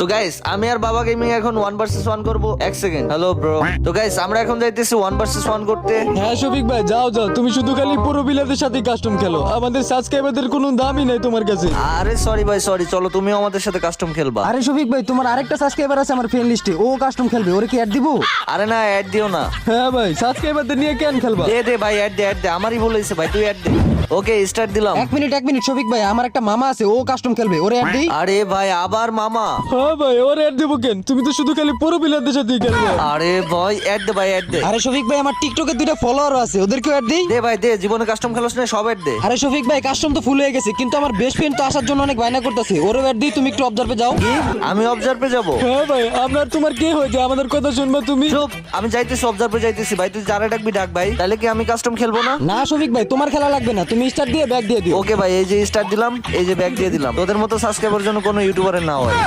তো গাইস আমি আর বাবা গেমিং এখন 1 vs 1 করব। এক সেকেন্ড, হ্যালো ব্রো। তো গাইস আমরা এখন যাইতেছি 1 vs 1 করতে। হ্যাঁ শফিক ভাই, যাও যাও, তুমি শুধু খালি পুরো বিলাদের সাথে কাস্টম খেলো, আমাদের সাবস্ক্রাইবারদের কোনো দামই নাই তোমার কাছে। আরে সরি ভাই সরি, চলো তুমিও আমাদের সাথে কাস্টম খেলবা। আরে শফিক ভাই, তোমার আরেকটা সাবস্ক্রাইবার আছে আমার ফ্রেন্ড লিস্টে, ও কাস্টম খেলবে, ওরে কি অ্যাড দিব? আরে না, অ্যাড দিও না। হ্যাঁ ভাই, সাবস্ক্রাইবারদের নিয়ে কেন খেলবা? দে দে ভাই, অ্যাড দে আমারই ভুল হয়েছে ভাই, তুই অ্যাড দে। ওকে স্টার্ট দিলাম। এক মিনিট শফিক ভাই, আমার একটা মামা আছে, ও কাস্টম খেলবে, ওরে অ্যাড দিই? আরে ভাই আবার মামা? হ্যাঁ ভাই, ওর অ্যাড দেবো কেন? তুমি তো শুধু খালি পুরো বিলাদের সাথেই খেলবে। আরে ভাই অ্যাড দে ভাই, অ্যাড দে। আরে শফিক ভাই, আমার টিকটকে 2টা ফলোয়ার আছে, ওদেরকেও অ্যাড দিই? দে ভাই দে, জীবনে কাস্টম খেলোস না, সব অ্যাড দে। আরে শফিক ভাই, কাস্টম তো ফুল হয়ে গেছে, কিন্তু আমার বেস্ট ফ্রেন্ড তো আসার জন্য অনেক বায়না করতেছে, ওরে অ্যাড দিই? তুমি একটু অবজার্ভে যাও। আমি অবজার্ভে যাব? হ্যাঁ ভাই, আপনার তোমার কে হয়েছে? আমাদের কথা শুনবা তুমি? চুপ, আমি যাইতেছি অবজার্ভে যাইতেছি ভাই, তুই যারা ডাকবি ডাক ভাই, তাহলে কি আমি কাস্টম খেলবো না? না শফিক ভাই, তোমার খেলা লাগবে না, তুমি স্টার্ট দিয়ে ব্যাক দিয়ে দিও। ওকে ভাই, এই যে স্টার্ট দিলাম, এই যে ব্যাক দিয়ে দিলাম। তোদের মতো সাবস্ক্রাইবার জন্য কোনো ইউটিউবারের না হয়।